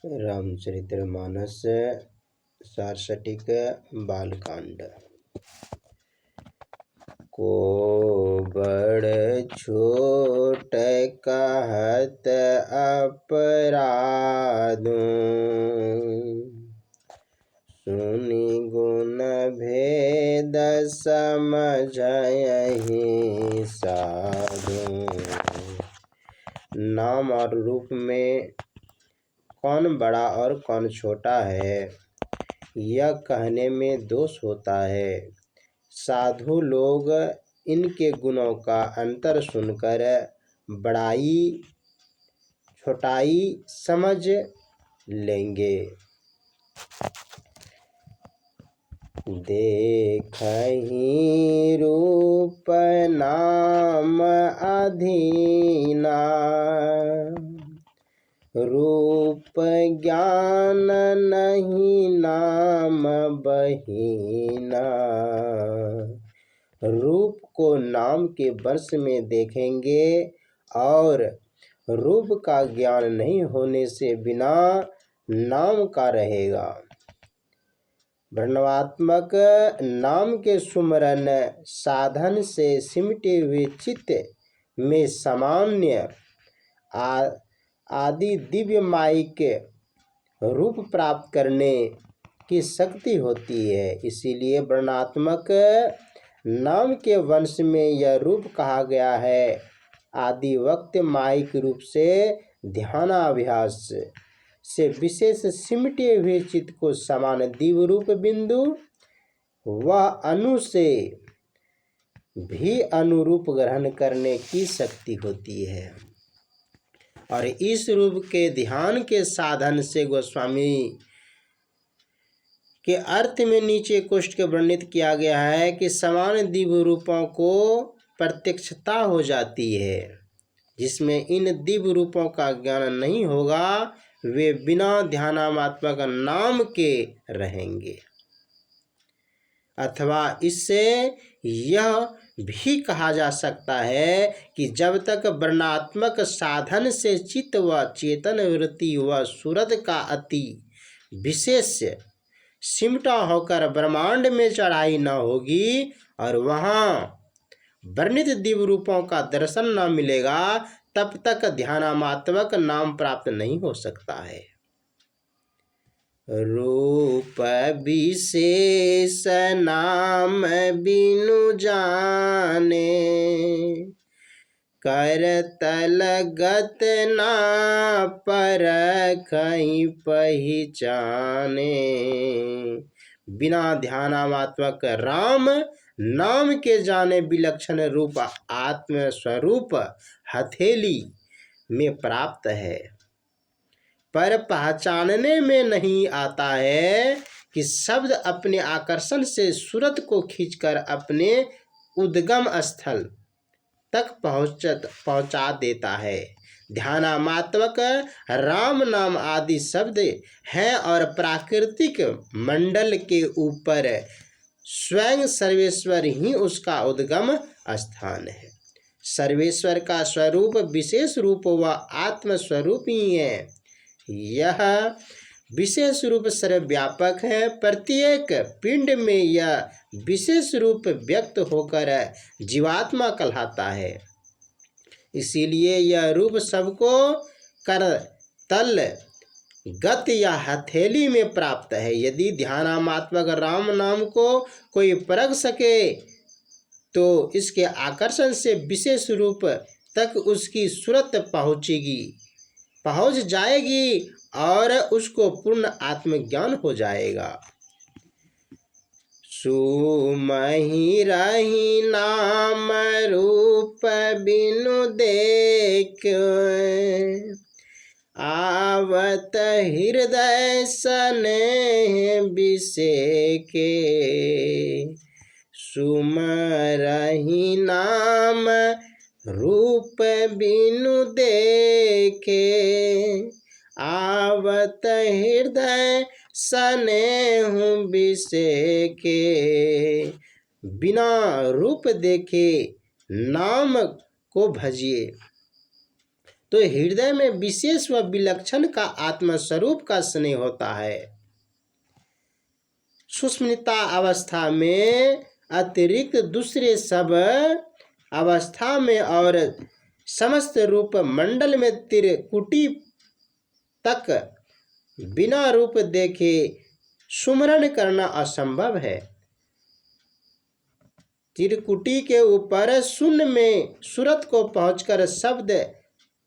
रामचरितमानस सारसटिक बालकांड। को बड़ छोट कहत अपराधों, सुनि गुण भेद समझहि साधु। नाम और रूप में कौन बड़ा और कौन छोटा है, यह कहने में दोष होता है। साधु लोग इनके गुणों का अंतर सुनकर बड़ाई छोटाई समझ लेंगे। देखहि रूप नाम अधीना, रूप ज्ञान नहीं नाम बहीना। रूप को नाम के वश में देखेंगे और रूप का ज्ञान नहीं होने से बिना नाम का रहेगा। वर्णनात्मक नाम के सुमरन साधन से सिमटे हुए चित्त में सामान्य आदि दिव्य माइक रूप प्राप्त करने की शक्ति होती है। इसीलिए वर्णनात्मक नाम के वंश में यह रूप कहा गया है। आदि वक्त माइक रूप से ध्यानाभ्यास से विशेष सिमटे हुए चित्त को समान दिव्य रूप बिंदु व अनु से भी अनुरूप ग्रहण करने की शक्ति होती है। और इस रूप के ध्यान के साधन से गोस्वामी के अर्थ में नीचे कोष्ठ के वर्णित किया गया है कि समान दिव्य रूपों को प्रत्यक्षता हो जाती है। जिसमें इन दिव्य रूपों का ज्ञान नहीं होगा वे बिना ध्यानात्मक नाम के रहेंगे। अथवा इससे यह भी कहा जा सकता है कि जब तक वर्णात्मक साधन से चित्त व चेतन वृत्ति व सूरत का अति विशेष सिमटा होकर ब्रह्मांड में चढ़ाई न होगी और वहाँ वर्णित दिव्य रूपों का दर्शन न मिलेगा, तब तक ध्यानात्मक नाम प्राप्त नहीं हो सकता है। रूप विशेष नाम बिनु जाने, करतल गत ना परखहि पहिचाने। बिना ध्यानात्मक राम नाम के जाने विलक्षण रूप आत्म स्वरूप हथेली में प्राप्त है, पर पहचानने में नहीं आता है कि शब्द अपने आकर्षण से सूरत को खींचकर अपने उद्गम स्थल तक पहुंचा देता है। ध्यानात्मक राम नाम आदि शब्द हैं और प्राकृतिक मंडल के ऊपर स्वयं सर्वेश्वर ही उसका उद्गम स्थान है। सर्वेश्वर का स्वरूप विशेष रूप व आत्म स्वरूप ही है। यह विशेष रूप सर्वव्यापक है। प्रत्येक पिंड में यह विशेष रूप व्यक्त होकर जीवात्मा कहलाता है। इसीलिए यह रूप सबको कर तल गत या हथेली में प्राप्त है। यदि ध्यानात्मक राम नाम को कोई परख सके तो इसके आकर्षण से विशेष रूप तक उसकी सूरत पहुंच जाएगी और उसको पूर्ण आत्मज्ञान हो जाएगा। सुमहि रही नाम रूप बिनु देख, आवत हृदय स्नेह बिसेके। सुमरहि नाम रूप बिनु देखे, आवत हृदय स्नेह बिसेके। बिना रूप देखे नाम को भजिए तो हृदय में विशेष व विलक्षण का आत्मस्वरूप का स्नेह होता है। सुष्मिता अवस्था में अतिरिक्त दूसरे सब अवस्था में और समस्त रूप मंडल में त्रिकुटी तक बिना रूप देखे सुमरण करना असंभव है। त्रिकुटी के ऊपर शून्य में सूरत को पहुंचकर शब्द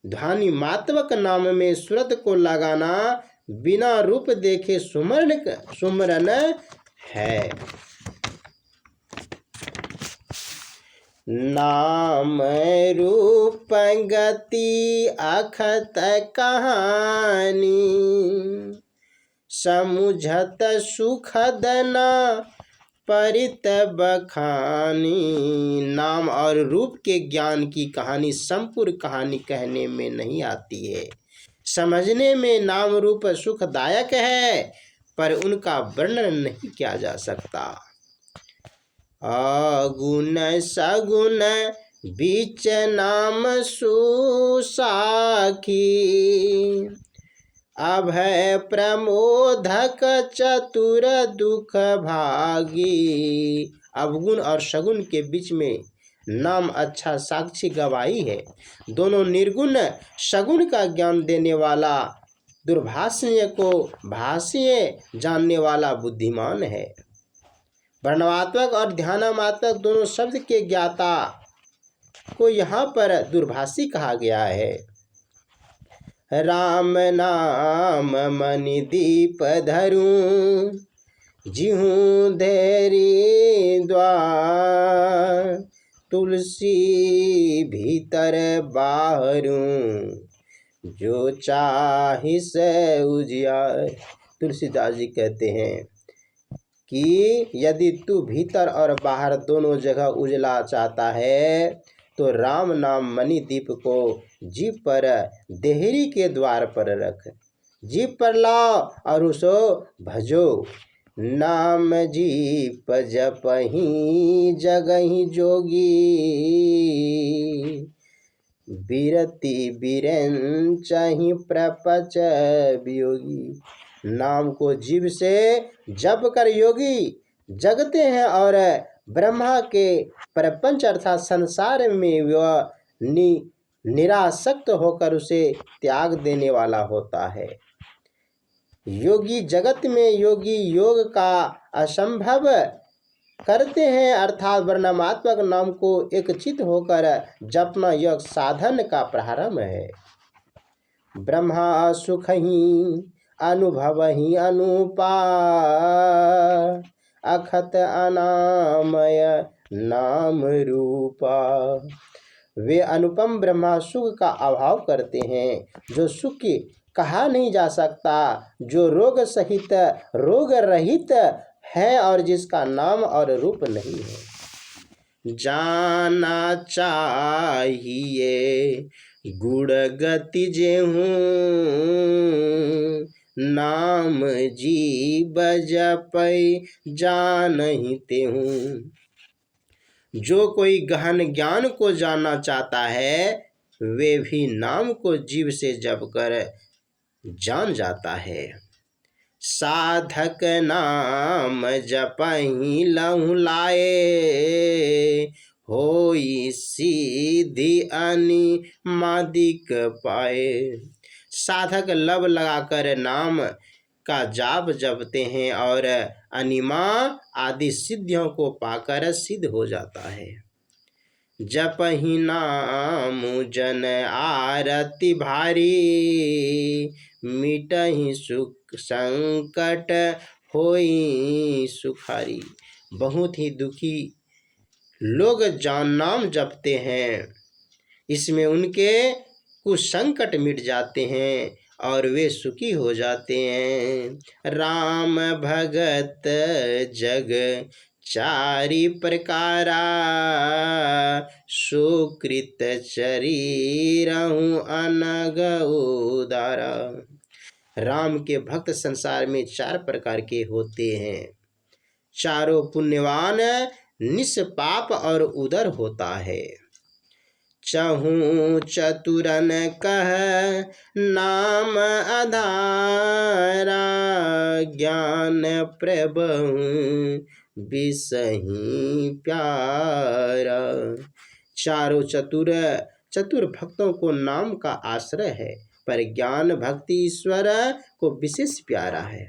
ध्वनि मात्रक नाम में सूरत को लगाना बिना रूप देखे सुमरण है। नाम रूप गति अखत कहानी, समुझत सुखद न परित बखानी। नाम और रूप के ज्ञान की कहानी संपूर्ण कहानी कहने में नहीं आती है। समझने में नाम रूप सुखदायक है, पर उनका वर्णन नहीं किया जा सकता। अगुण सगुण बीच नाम सुसाखी, अभय प्रमोदक चतुर दुख भागी। अवगुण और सगुण के बीच में नाम अच्छा साक्षी गवाही है। दोनों निर्गुण सगुण का ज्ञान देने वाला, दुर्भाष्य को भाष्य जानने वाला बुद्धिमान है। वर्णनात्मक और ध्यानात्मक दोनों शब्द के ज्ञाता को यहाँ पर दूरभाषी कहा गया है। राम नाम मणि दीप धरूं, जिहूं धैर्य द्वार। तुलसी भीतर बाहरूं, जो चाहिस उजियार। तुलसीदास जी कहते हैं कि यदि तू भीतर और बाहर दोनों जगह उजला चाहता है तो राम नाम मणि दीप को जीभ पर देहरी के द्वार पर रख, जीभ पर लाओ और उसो भजो। नाम जीप जपहि जगहि जोगी, बिरति बिरंचहि प्रपंच वियोगी। नाम को जीव से जप कर योगी जगते हैं और ब्रह्मा के प्रपंच अर्थात संसार में वह निरासक्त होकर उसे त्याग देने वाला होता है। योगी जगत में योगी योग का असंभव करते हैं, अर्थात वर्णनात्मक नाम को एकचित होकर जपना यह साधन का प्रारंभ है। ब्रह्मा सुख ही अनुभव ही अनुपा, अखत अनामय नाम रूपा। वे अनुपम ब्रह्मा सुख का अभाव करते हैं, जो सुख कहा नहीं जा सकता, जो रोग सहित रोग रहित है और जिसका नाम और रूप नहीं है। जाना चाहिए गुण गति जेहूं, नाम जीव जपै जानहि तेहूं। जो कोई गहन ज्ञान को जानना चाहता है वे भी नाम को जीव से जप कर जान जाता है। साधक नाम जपहि लहु लाए, होई सीधी अनिमादिक पाए। साधक लब लगाकर नाम का जाप जपते हैं और अनिमा आदि सिद्धियों को पाकर सिद्ध हो जाता है। जपहि नाम जन आरती भारी, मिटहि सुख संकट होई सुखारी। बहुत ही दुखी लोग जान नाम जपते हैं, इसमें उनके कुछ संकट मिट जाते हैं और वे सुखी हो जाते हैं। राम भगत जग चारि प्रकारा, सुकृत चरीरहु अनग उदारा। राम के भक्त संसार में 4 प्रकार के होते हैं। चारों पुण्यवान, निष्पाप और उदर होता है। चहूँ चतुरन कह नाम आधारा, ज्ञान प्रभु बिसही प्यारा। चारों चतुर भक्तों को नाम का आश्रय है, पर ज्ञान भक्ति ईश्वर को विशेष प्यारा है।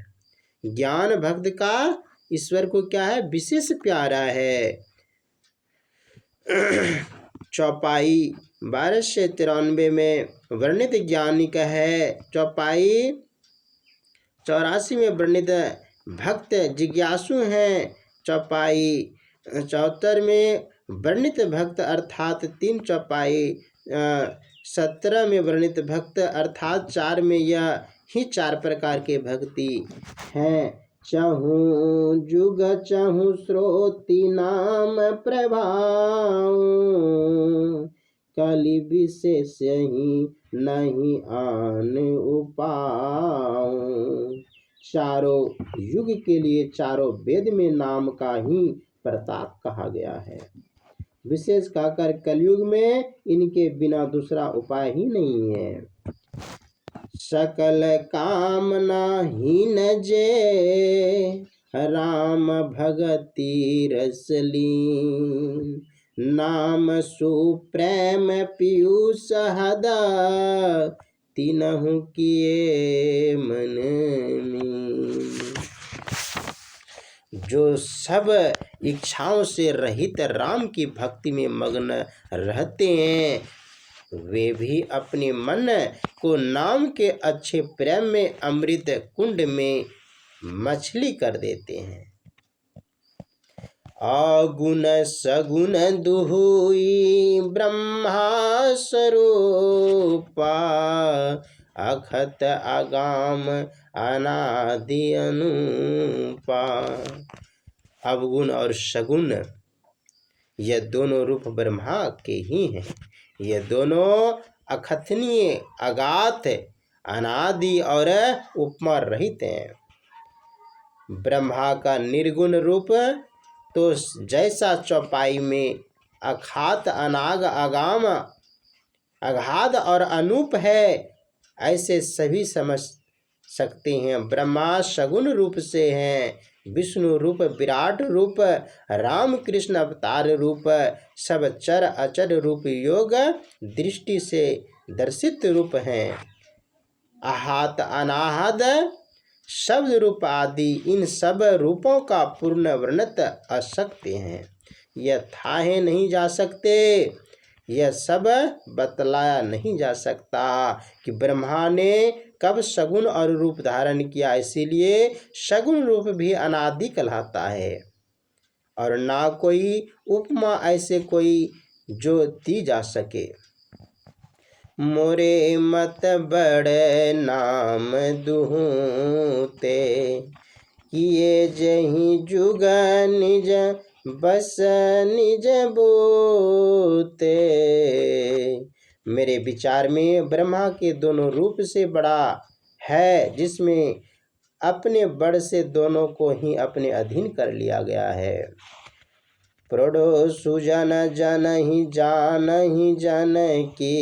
ज्ञान भक्त का ईश्वर को क्या है? विशेष प्यारा है। चौपाई 1293 में वर्णित ज्ञानिक है। चौपाई 84 में वर्णित भक्त जिज्ञासु हैं। चौपाई 74 में वर्णित भक्त अर्थात 3 चौपाई 17 में वर्णित भक्त अर्थात 4 में यह ही 4 प्रकार के भक्ति हैं। चहूँ जुग चहूँ श्रोति नाम प्रभाव, कलि विशेष ही नहीं आन उपाय। चारों युग के लिए चारों वेद में नाम का ही प्रताप कहा गया है। विशेष कहकर कलयुग में इनके बिना दूसरा उपाय ही नहीं है। सकल कामना हीन जे राम भगति रस लीन, नाम सुप्रेम पीयूष हदा, तीनहु किए मन मीन। जो सब इच्छाओं से रहित राम की भक्ति में मग्न रहते हैं, वे भी अपने मन को नाम के अच्छे प्रेम में अमृत कुंड में मछली कर देते हैं। अगुण सगुण दुहुई ब्रह्मा स्वरूपा, अखत अगाम अनादि अनुपा। अवगुण और सगुण यह दोनों रूप ब्रह्मा के ही हैं। ये दोनों अकथनीय, अगाध, अनादि और उपमा रहित हैं। ब्रह्मा का निर्गुण रूप तो जैसा चौपाई में अखात, अनाग, अगाम, अगाध और अनूप है, ऐसे सभी समझ सकते हैं। ब्रह्मा सगुण रूप से हैं, विष्णु रूप, विराट रूप, राम कृष्ण अवतार रूप, सब चर अचर रूप योग दृष्टि से दर्शित रूप हैं। आहात, अनाहत, शब्द रूप आदि इन सब रूपों का पूर्ण वर्णत अशक्य हैं। यह थाहे नहीं जा सकते, यह सब बतलाया नहीं जा सकता कि ब्रह्मा ने कब सगुण और रूप धारण किया। इसीलिए सगुण रूप भी अनादि कहलाता है और ना कोई उपमा ऐसे कोई जो दी जा सके। मोरे मत बड़े नाम दुहते, किए जही जुग निज बस निज बोते। मेरे विचार में ब्रह्मा के दोनों रूप से बड़ा है, जिसमें अपने बड़ से दोनों को ही अपने अधीन कर लिया गया है। प्रोढ़ो सुजन जन ही जन की,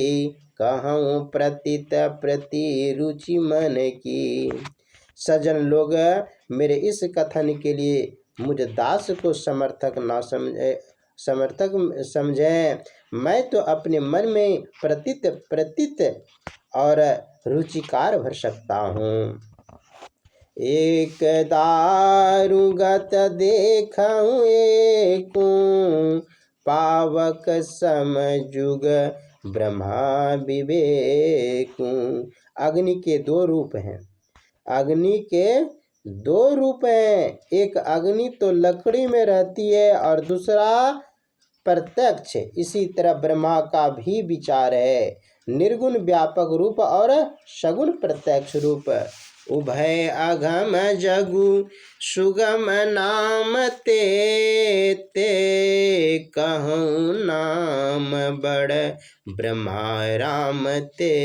कहूँ प्रतीत प्रति रुचि मन की। सज्जन लोग मेरे इस कथन के लिए मुझ दास को समर्थक समझें। मैं तो अपने मन में प्रतीत और रुचिकार भर सकता हूँ। एक दारुगत देखूं एकू, पावक समजुग ब्रह्मा विवेकू। अग्नि के 2 रूप हैं। अग्नि के 2 रूप हैं। एक अग्नि तो लकड़ी में रहती है और दूसरा प्रत्यक्ष। इसी तरह ब्रह्मा का भी विचार है, निर्गुण व्यापक रूप और सगुण प्रत्यक्ष रूप। उभय अघम जगु सुगम नाम ते, कहूँ नाम बड़ ब्रह्मा राम ते।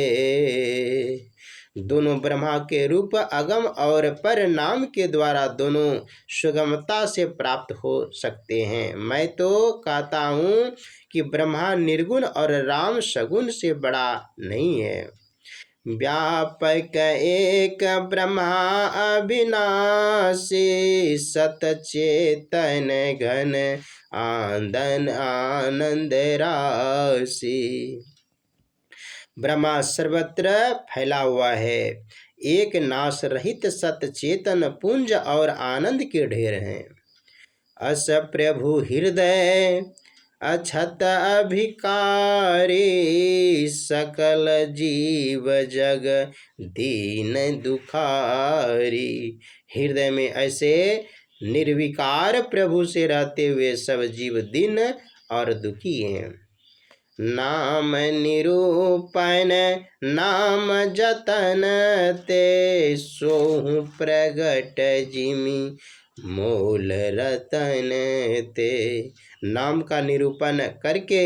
दोनों ब्रह्मा के रूप अगम और पर नाम के द्वारा दोनों सुगमता से प्राप्त हो सकते हैं। मैं तो कहता हूँ कि ब्रह्मा निर्गुण और राम सगुण से बड़ा नहीं है। व्यापक एक ब्रह्मा अविनाशी, सतचेतन घन आनंद राशि। ब्रह्मा सर्वत्र फैला हुआ है, एक नाश रहित सतचेतन पुंज और आनंद के ढेर हैं। अस प्रभु हृदय अछत अभिकारी, सकल जीव जग दीन दुखारी। हृदय में ऐसे निर्विकार प्रभु से रहते हुए सब जीव दीन और दुखी हैं। नाम निरूपण नाम जतन ते, सोहु प्रगट जिमि मोल रतन ते। नाम का निरूपण करके,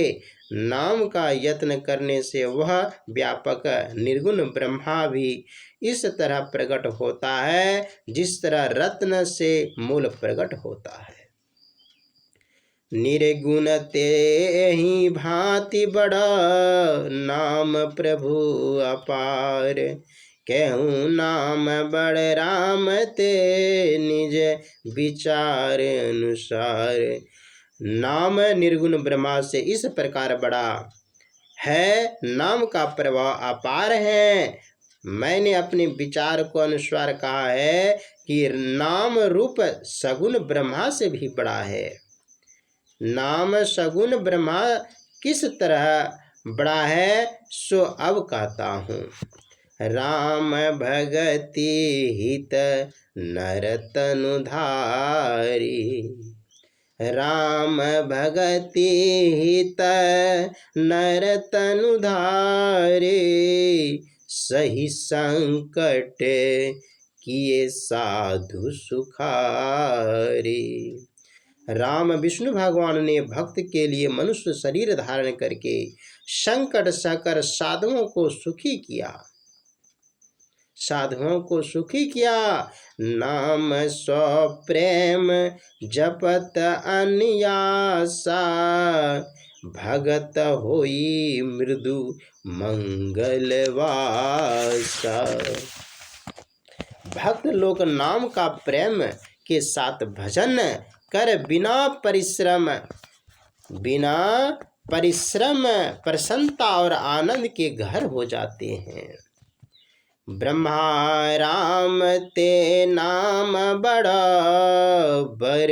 नाम का यत्न करने से वह व्यापक निर्गुण ब्रह्मा भी इस तरह प्रकट होता है जिस तरह रत्न से मूल प्रकट होता है। निर्गुण ते ही भांति बड़ा, नाम प्रभु अपार। कहूँ नाम बड़ राम ते, निज विचार अनुसार। नाम निर्गुण ब्रह्मा से इस प्रकार बड़ा है, नाम का प्रभाव अपार है। मैंने अपने विचार को अनुसार कहा है कि नाम रूप सगुण ब्रह्मा से भी बड़ा है। नाम सगुण ब्रह्मा किस तरह बड़ा है सो अब कहता हूँ। राम भगति हित नर तनु धारी, राम भगति हित नर तनु धारी। सही संकट किए साधु सुखारी। राम विष्णु भगवान ने भक्त के लिए मनुष्य शरीर धारण करके संकट सहकर साधुओं को सुखी किया, साधुओं को सुखी किया। नाम सो प्रेम जपत अन्यासा, भगत होई मृदु मंगलवासा। भक्त लोग नाम का प्रेम के साथ भजन कर बिना परिश्रम प्रसन्नता और आनंद के घर हो जाते हैं। ब्रह्मा राम ते नाम बड़ा, बर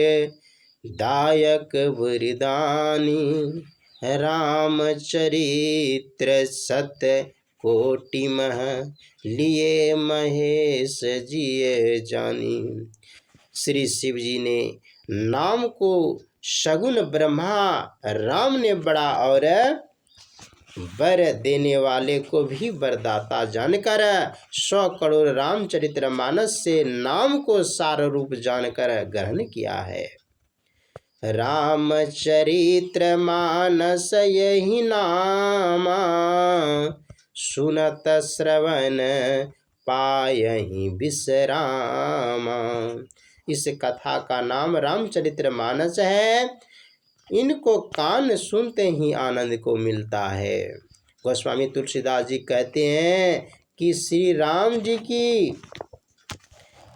दायक वरदानी। राम चरित्र सत कोटि मह, लिए महेश जिये जानी। श्री शिव जी ने नाम को सगुण ब्रह्मा राम ने बड़ा और वर देने वाले को भी वरदाता जानकर 100 करोड़ रामचरितमानस से नाम को सार रूप जानकर ग्रहण किया है। रामचरित्र मानस यही नामा, सुनत श्रवण पायहि विश्रामा। इस कथा का नाम रामचरितमानस है। इनको कान सुनते ही आनंद को मिलता है। गोस्वामी तुलसीदास जी कहते हैं कि श्री राम जी की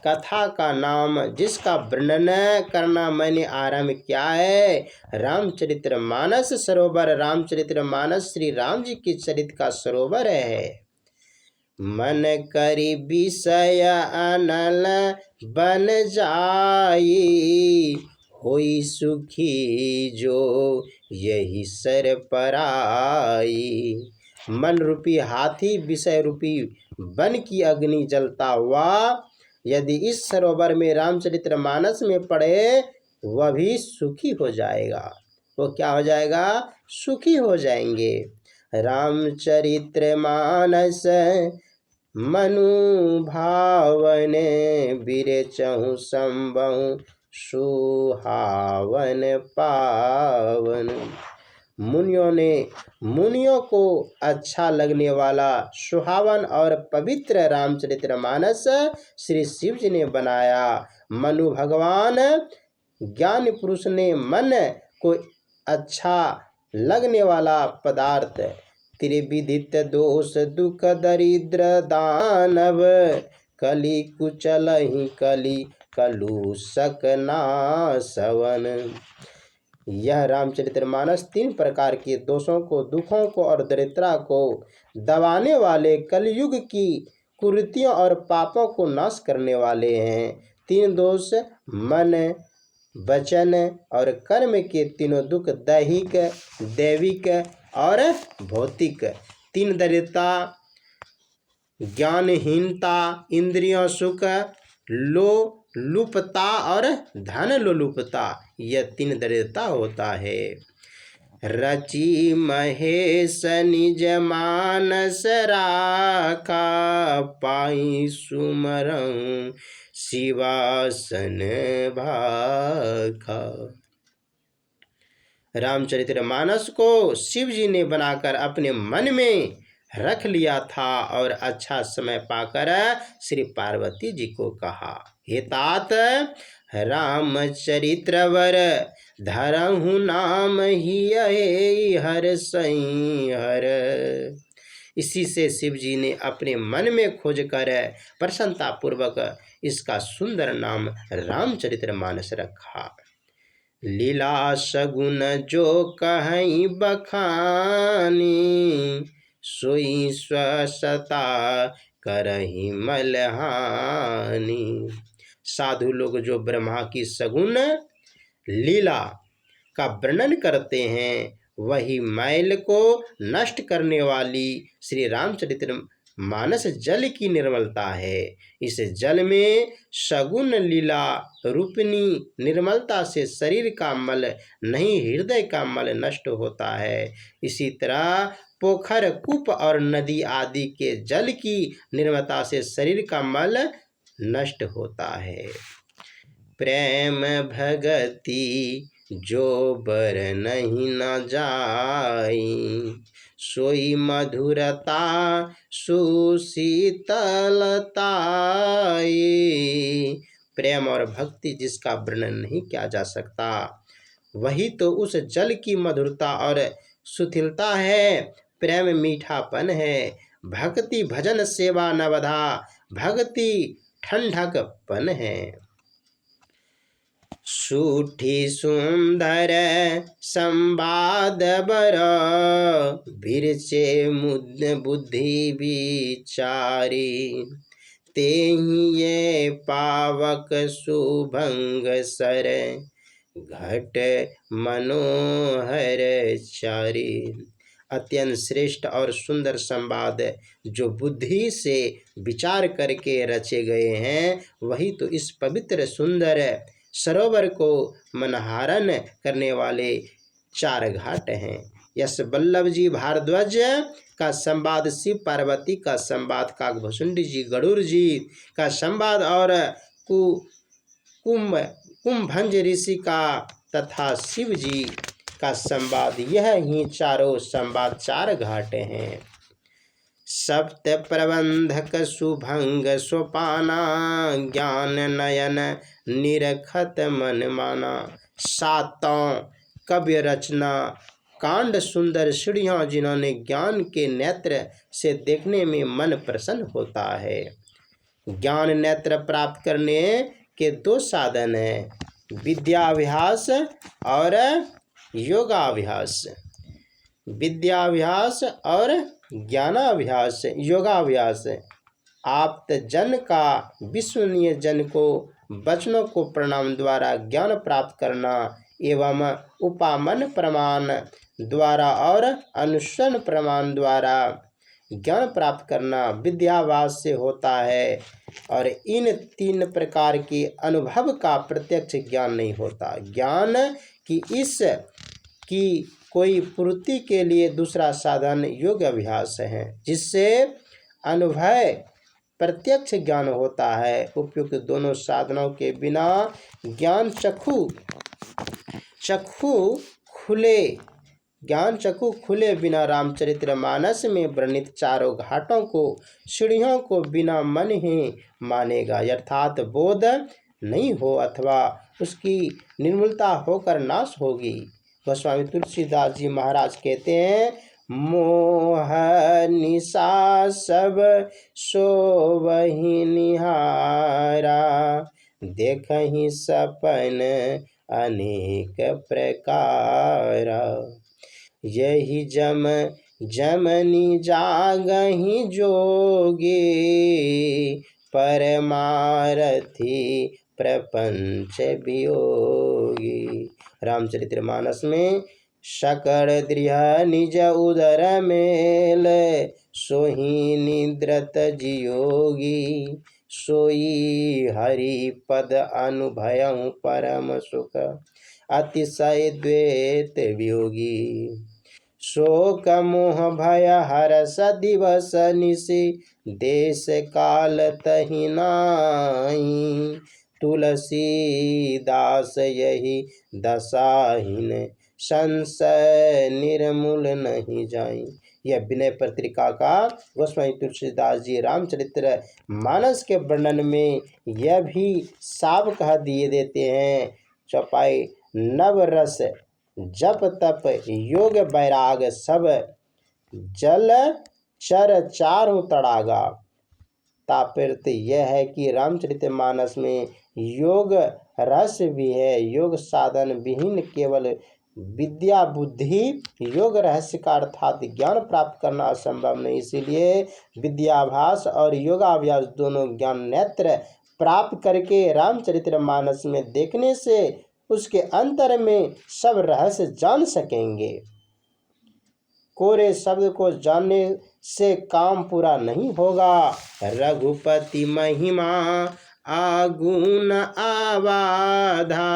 कथा का नाम जिसका वर्णन करना मैंने आरंभ किया है, रामचरितमानस सरोवर। रामचरितमानस श्री राम जी की चरित्र का सरोवर है। मन करी विषय अनल बन जाई, होई सुखी जो यही सर पराई। मन रूपी हाथी विषय रूपी वन की अग्नि जलता हुआ यदि इस सरोवर में रामचरितमानस में पड़े, वह भी सुखी हो जाएगा। वो क्या हो जाएगा? सुखी हो जाएंगे। रामचरितमानस मनु भावने, बिरचहु संबहु सुहावन पावन। मुनियों को अच्छा लगने वाला सुहावन और पवित्र रामचरितमानस श्री शिव जी ने बनाया। मनु भगवान ज्ञान पुरुष ने मन को अच्छा लगने वाला पदार्थ त्रिविधित दोष दुख दरिद्र दानव कली कुचलहि कली कलुषक नासवन। यह रामचरितमानस 3 प्रकार के दोषों को, दुखों को और दरिद्रता को दबाने वाले कलयुग की कुरीतियों और पापों को नाश करने वाले हैं। 3 दोष मन, वचन और कर्म के तीनों दुख दैहिक, दैविक और भौतिक। 3 दरिद्रता, ज्ञानहीनता, इंद्रियों सुख लोलुपता और धन लोलुपता, यह 3 दरिद्रता होता है। रचि महेश निज मानस राखा पाई सुमरं शिवासन भाखा। रामचरितमानस को शिव जी ने बनाकर अपने मन में रख लिया था और अच्छा समय पाकर श्री पार्वती जी को कहा, हे तात रामचरित्रवर धरहु नाम ही हर सई हर। इसी से शिव जी ने अपने मन में खोज कर प्रसन्नता पूर्वक इसका सुंदर नाम रामचरितमानस रखा। लीला सगुन जो कहीं बखानी सोई स्वसता करही मलहानी। साधु लोग जो ब्रह्मा की सगुन लीला का वर्णन करते हैं, वही मैल को नष्ट करने वाली श्री रामचरितमानस जल की निर्मलता है। इस जल में सगुन लीला रूपिणी निर्मलता से शरीर का मल नहीं, हृदय का मल नष्ट होता है। इसी तरह पोखर, कूप और नदी आदि के जल की निर्मलता से शरीर का मल नष्ट होता है। प्रेम भगति जो बर नहीं न जाई सोई मधुरता सुशीतलता। प्रेम और भक्ति जिसका वर्णन नहीं किया जा सकता, वही तो उस जल की मधुरता और सुशीलता है। प्रेम मीठापन है, भक्ति भजन सेवा नवधा, भक्ति ठंडकपन है। सूठी सुंदर संवाद बर बिरचे बुद्धि विचारी तेहि ये पावक सुभंग सर घट मनोहर चारी। अत्यंत श्रेष्ठ और सुंदर संवाद जो बुद्धि से विचार करके रचे गए हैं, वही तो इस पवित्र सुंदर सरोवर को मनहारन करने वाले 4 घाट हैं। यश वल्लभ जी भारद्वाज का संवाद, शिव पार्वती का संवाद, काकभुसुंडी जी, गरुड़ जी का संवाद और कुंभंज ऋषि का तथा शिव जी का संवाद, यह ही चारों संवाद 4 घाट हैं। सप्त प्रबंधक सुभंग सोपाना ज्ञान नयन निरखत मन माना। 7 काव्य रचना कांड सुंदर सीढ़ियाँ जिन्होंने ज्ञान के नेत्र से देखने में मन प्रसन्न होता है। ज्ञान नेत्र प्राप्त करने के 2 साधन हैं, विद्याभ्यास और योगाभ्यास। विद्याभ्यास और ज्ञानाभ्यास। योगाभ्यास आप्त जन का विश्वसनीय जन को वचनों को प्रणाम द्वारा ज्ञान प्राप्त करना एवं उपामन प्रमाण द्वारा और अनुसरण प्रमाण द्वारा ज्ञान प्राप्त करना विद्याभ्यास से होता है। और इन 3 प्रकार के अनुभव का प्रत्यक्ष ज्ञान नहीं होता। ज्ञान की कोई पूर्ति के लिए दूसरा साधन योग अभ्यास है, जिससे अनुभव प्रत्यक्ष ज्ञान होता है। उपयुक्त दोनों साधनों के बिना ज्ञान चक्षु खुले ज्ञान चक्षु खुले बिना रामचरितमानस में वर्णित चारों घाटों को सीढ़ियों को बिना मन ही मानेगा, अर्थात बोध नहीं हो अथवा उसकी निर्मलता होकर नाश होगी। गोस्वामी तुलसीदास जी महाराज कहते हैं, मोह निशा सब सोवहि निहारा, देखहि सपन अनेक प्रकार, यही जम जमनी जागहि जोगी, परमारथी प्रपंच वियोगी। रामचरितमानस में सकल दृढ़ निज उदर मेल, सोहि निद्रत जियोगी, सोई हरि पद अनुभयं परम सुख, अतिशय द्वैत वियोगी। शोक मोह भय हरस दिवस निशि, देश काल तहि नाहि, तुलसीदास यही दशाहीन, संशय निर्मूल नहीं जाई। यह विनय पत्रिका का गोस्वामी तुलसीदास जी रामचरित्र मानस के वर्णन में यह भी साफ कह दिए देते हैं। चौपाई नव रस जप तप योग बैराग, सब जल चर चारों तड़ागा। तात्पर्य यह है कि रामचरितमानस में योग रस भी है। योग साधन विहीन केवल विद्या बुद्धि योग रहस्य का अर्थात ज्ञान प्राप्त करना असंभव नहीं। इसीलिए विद्याभ्यास और योगाभ्यास दोनों ज्ञान नेत्र प्राप्त करके रामचरितमानस में देखने से उसके अंतर में सब रहस्य जान सकेंगे। कोरे शब्द को जानने से काम पूरा नहीं होगा। रघुपति महिमा आगुन आबाधा,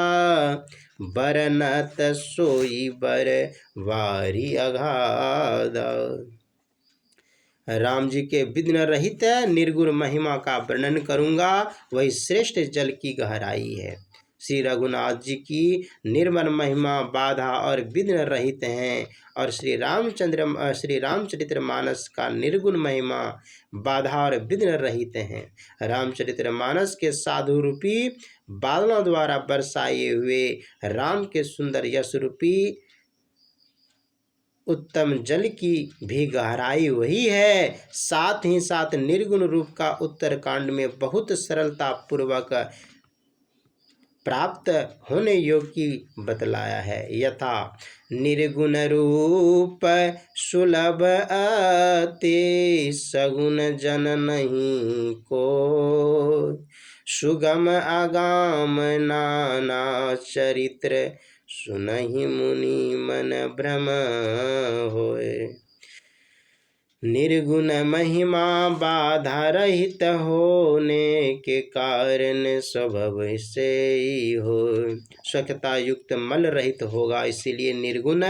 बरनत सोई बर वारी अगाधा। राम जी के विघ्न रहित निर्गुण महिमा का वर्णन करूंगा, वही श्रेष्ठ जल की गहराई है। श्री रघुनाथ जी की निर्मल महिमा बाधा और विघ्न रहित हैं, और श्री रामचरितमानस का निर्गुण महिमा बाधा और विघ्न रहित हैं। रामचरितमानस के साधु रूपी बादलों द्वारा बरसाए हुए राम के सुंदर यश रूपी उत्तम जल की भी गहराई वही है। साथ ही साथ निर्गुण रूप का उत्तरकांड में बहुत सरलता पूर्वक प्राप्त होने योग्य बतलाया है। यथा निर्गुण रूप सुलभ अति, सगुण जन नहीं को, सुगम आगाम नाना चरित्र, सुनहि मुनि मन भ्रम होए। निर्गुण महिमा बाधा रहित होने के कारण स्वभाव से ही हो, स्वच्छता युक्त मल रहित होगा। इसीलिए निर्गुण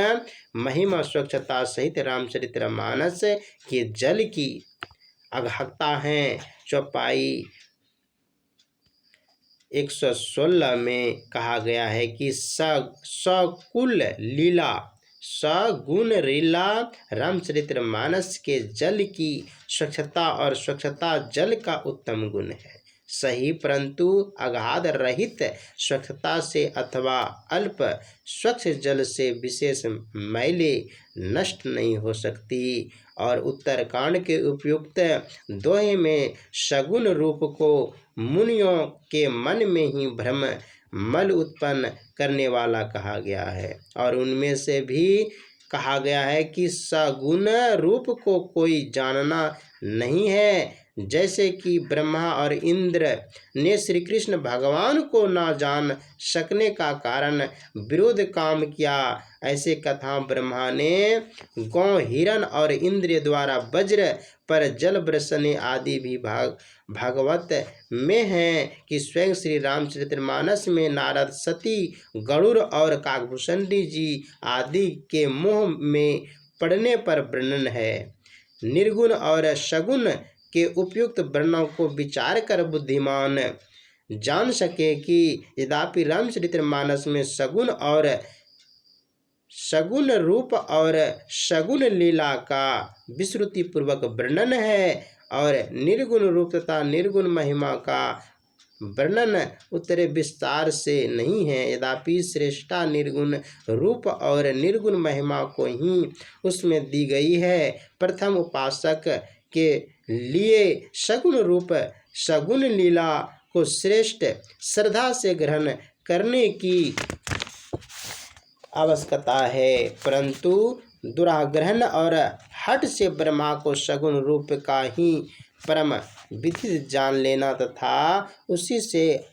महिमा स्वच्छता सहित रामचरितमानस के जल की अगाधता है। चौपाई 116 में कहा गया है कि सकुल लीला सगुण लीला रामचरितमानस के जल की स्वच्छता और स्वच्छता जल का उत्तम गुण है। सही, परंतु अगाध रहित स्वच्छता से अथवा अल्प स्वच्छ जल से विशेष मैले नष्ट नहीं हो सकती। और उत्तरकांड के उपयुक्त दोहे में सगुण रूप को मुनियों के मन में ही भ्रम मल उत्पन्न करने वाला कहा गया है। और उनमें से भी कहा गया है कि सगुण रूप को कोई जानना नहीं है, जैसे कि ब्रह्मा और इंद्र ने श्री कृष्ण भगवान को ना जान सकने का कारण विरोध काम किया। ऐसे कथा ब्रह्मा ने गौ हिरण और इंद्र द्वारा वज्र पर जल बरसने आदि भी भागवत में है कि स्वयं श्री रामचरितमानस में नारद, सती, गरुड़ और काकभूषणी जी आदि के मोह में पड़ने पर वर्णन है। निर्गुण और सगुण के उपयुक्त वर्णों को विचार कर बुद्धिमान जान सके कि यद्यपि रामचरितमानस में सगुण और सगुण रूप और सगुण लीला का विश्रुति पूर्वक वर्णन है और निर्गुण रूप तथा निर्गुण महिमा का वर्णन उत्तरे विस्तार से नहीं है। यद्यपि श्रेष्ठा निर्गुण रूप और निर्गुण महिमा को ही उसमें दी गई है। प्रथम उपासक के लिए सगुण रूप सगुण लीला को श्रेष्ठ श्रद्धा से ग्रहण करने की आवश्यकता है, परंतु दुराग्रहण और हट से ब्रह्मा को सगुण रूप का ही परम विदित जान लेना तथा उसी से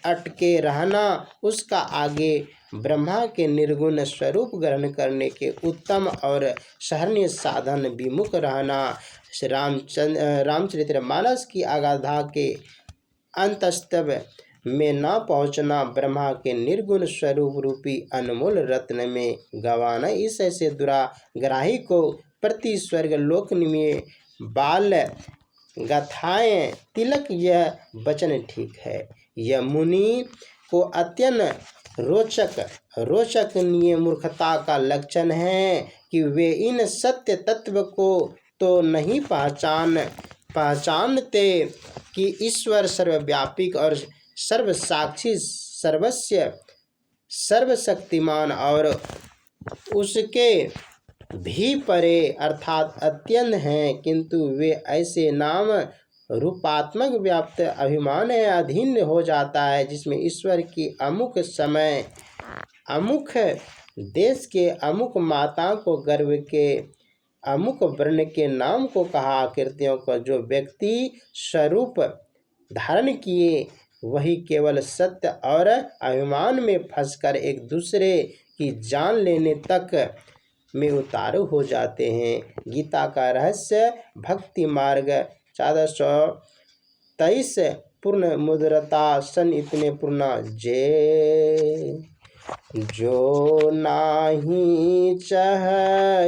अटके रहना, उसका आगे ब्रह्मा के निर्गुण स्वरूप ग्रहण करने के उत्तम और सहनीय साधन विमुख रहना, रामचरितमानस की अगाधा के अंतस्तव में न पहुँचना, ब्रह्मा के निर्गुण स्वरूप रूपी अनमोल रत्न में गवाना, इस ऐसे दुराग्राही को प्रति स्वर्ग लोक में बाल गाथाएं तिलक यह वचन ठीक है। यह मुनि को अत्यंत रोचकनीय मूर्खता का लक्षण है कि वे इन सत्य तत्व को तो नहीं पहचानते कि ईश्वर सर्वव्यापी और सर्वसाक्षी सर्वस्य सर्वशक्तिमान और उसके भी परे अर्थात अत्यंत हैं, किंतु वे ऐसे नाम रूपात्मक व्याप्त अभिमान है अधीन हो जाता है जिसमें ईश्वर की अमुक समय अमुक देश के अमुक माता को गर्भ के अमुक वर्ण के नाम को कहा। आकृतियों का जो व्यक्ति स्वरूप धारण किए वही केवल सत्य और अभिमान में फंसकर एक दूसरे की जान लेने तक में उतारू हो जाते हैं। गीता का रहस्य भक्ति मार्ग 1423 पूर्ण मुद्रता सन इतने पूर्ण जे जो नाही चाह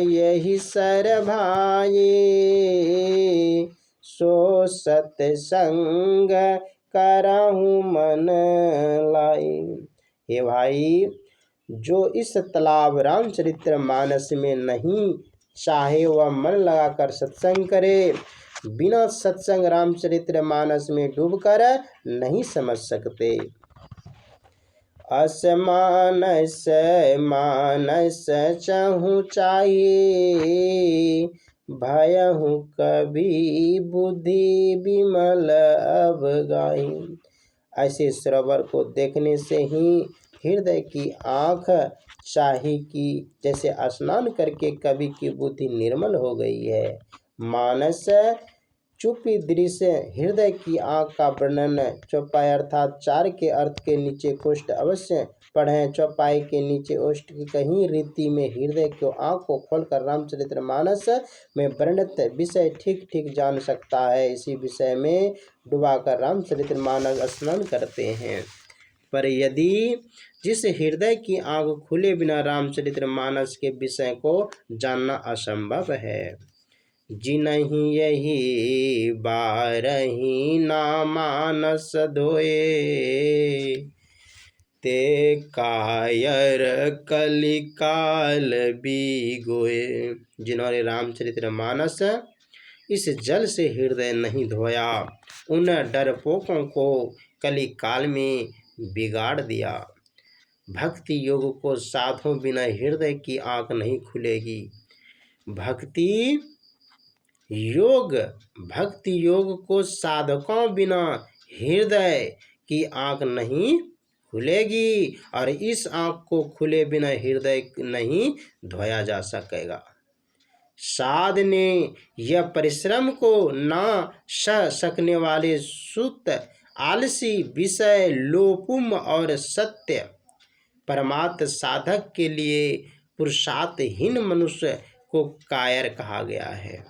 यही सर भाई सो सत्संग करहूँ मन लाई। हे भाई, जो इस तालाब रामचरितमानस में नहीं चाहे वह मन लगाकर सत्संग करे, बिना सत्संग रामचरितमानस में डूबकर नहीं समझ सकते। असमानस मानस चहु चाहिए भयहु कभी बुद्धि विमल अब गाई। ऐसे सरोवर को देखने से ही हृदय की आँख चाही कि जैसे स्नान करके कवि की बुद्धि निर्मल हो गई है। मानस चुप्पी दृश्य हृदय की आँख का वर्णन चौपाई अर्थात 4 के अर्थ के नीचे कोष्ठ अवश्य पढ़ें। चौपाई के नीचे ओष्ठ की कहीं रीति में हृदय को आँख को खोलकर रामचरितमानस में वर्णित विषय ठीक ठीक जान सकता है। इसी विषय में डुबाकर रामचरितमानस स्नान करते हैं। पर यदि जिस हृदय की आँख खुले बिना रामचरितमानस के विषय को जानना असंभव है, जिनहि यही बारही ना मानस धोए ते कायर कलिकाल बिगोए। जिन्होंने रामचरितमानस इस जल से हृदय नहीं धोया, उन डरपोकों को कलिकाल में बिगाड़ दिया। भक्ति योग को साधों बिना हृदय की आँख नहीं खुलेगी। भक्ति योग को साधकों बिना हृदय की आँख नहीं खुलेगी और इस आँख को खुले बिना हृदय नहीं धोया जा सकेगा। साध ने यह परिश्रम को ना सह सकने वाले सुत आलसी विषय लोपुम और सत्य परमात्म साधक के लिए पुरुषार्थहीन मनुष्य को कायर कहा गया है।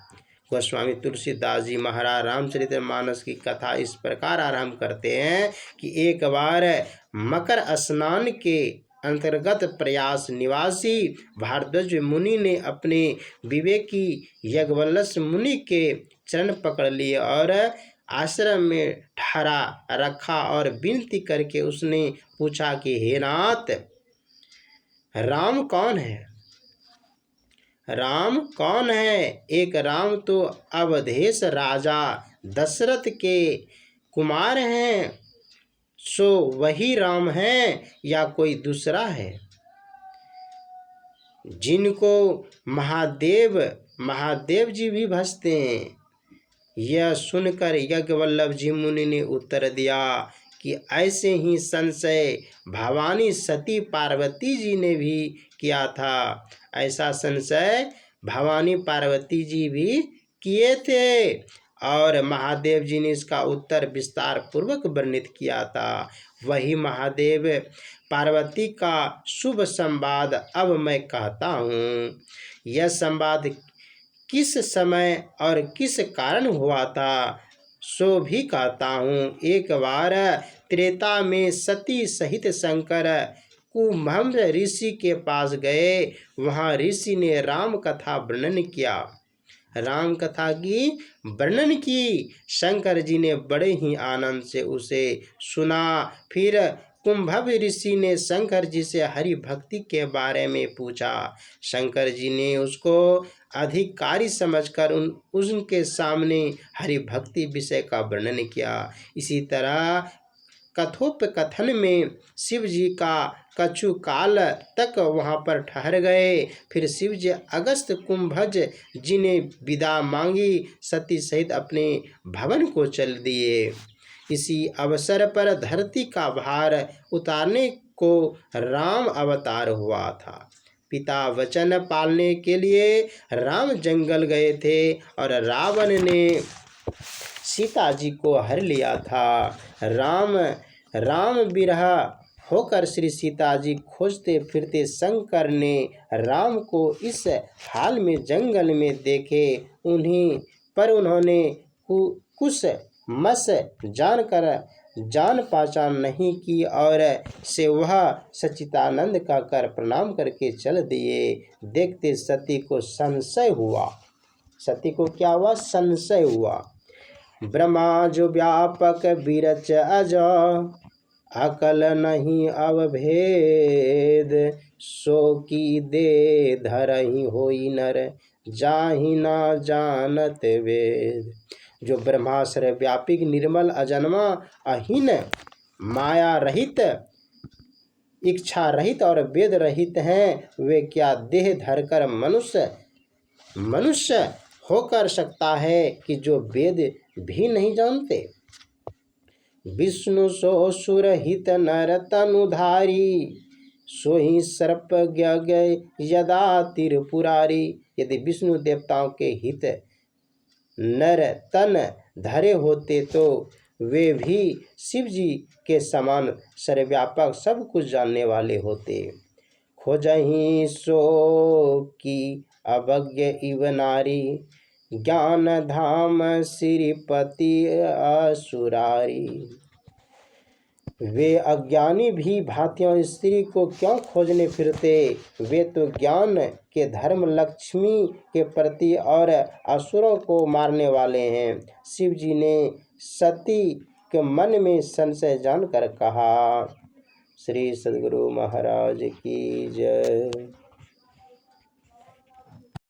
गोस्वामी तुलसीदास जी महाराज रामचरितमानस की कथा इस प्रकार आरंभ करते हैं कि एक बार मकर स्नान के अंतर्गत प्रयास निवासी भारद्वाज मुनि ने अपने विवेकी याज्ञवल्क्य मुनि के चरण पकड़ लिए और आश्रम में ठहरा रखा और विनती करके उसने पूछा कि हे नाथ, राम कौन है? राम कौन है? एक राम तो अवधेश राजा दशरथ के कुमार हैं, सो वही राम है या कोई दूसरा है? जिनको महादेव जी भी भजते हैं। यह सुनकर यज्ञवल्लभ जी मुनि ने उत्तर दिया कि ऐसे ही संशय भवानी सती पार्वती जी ने भी किया था। ऐसा संशय भवानी पार्वती जी भी किए थे और महादेव जी ने इसका उत्तर विस्तार पूर्वक वर्णित किया था। वही महादेव पार्वती का शुभ संवाद अब मैं कहता हूँ। यह संवाद किस समय और किस कारण हुआ था सो भी कहता हूँ। एक बार त्रेता में सती सहित शंकर कुंभम ऋषि के पास गए। वहाँ ऋषि ने राम कथा वर्णन किया, राम कथा की वर्णन की। शंकर जी ने बड़े ही आनंद से उसे सुना। फिर कुंभव ऋषि ने शंकर जी से हरि भक्ति के बारे में पूछा। शंकर जी ने उसको अधिकारी समझकर उनके सामने हरि भक्ति विषय का वर्णन किया। इसी तरह कथोपकथन में शिव जी का कछु काल तक वहाँ पर ठहर गए। फिर शिव जी अगस्त कुंभज जी ने विदा मांगी, सती सहित अपने भवन को चल दिए। इसी अवसर पर धरती का भार उतारने को राम अवतार हुआ था। पिता वचन पालने के लिए राम जंगल गए थे और रावण ने सीता जी को हर लिया था। राम विरह होकर श्री सीता जी खोजते फिरते शंकर ने राम को इस हाल में जंगल में देखे। उन्होंने कुछ मस जानकर जान पहचान नहीं की और से वह सच्चिदानंद कहकर प्रणाम करके चल दिए। देखते सती को संशय हुआ। सती को क्या हुआ? संशय हुआ। ब्रह्मा जो व्यापक बिरच अज, अकल नहीं अवभेद, सो की दे धरहि होई नर, जाहि ना जानत वेद। जो ब्रह्मा सर्वव्यापी निर्मल अजन्मा अहीन माया रहित इच्छा रहित और वेद रहित हैं, वे क्या देह धरकर मनुष्य होकर सकता है कि जो वेद भी नहीं जानते। विष्णु सो सुर हित नर तनुधारी, सोहि सर्प गय यदा त्रिपुरारी। यदि विष्णु देवताओं के हित नर तन धरे होते तो वे भी शिव जी के समान सर्वव्यापक सब कुछ जानने वाले होते। खोजहि सो की अवज्ञ इव नारी, ज्ञान धाम श्रीपति असुरारी। वे अज्ञानी भी भांतियों स्त्री को क्यों खोजने फिरते? वे तो ज्ञान के धर्म लक्ष्मी के प्रति और असुरों को मारने वाले हैं। शिव जी ने सती के मन में संशय जानकर कहा। श्री सद्गुरु महाराज की जय।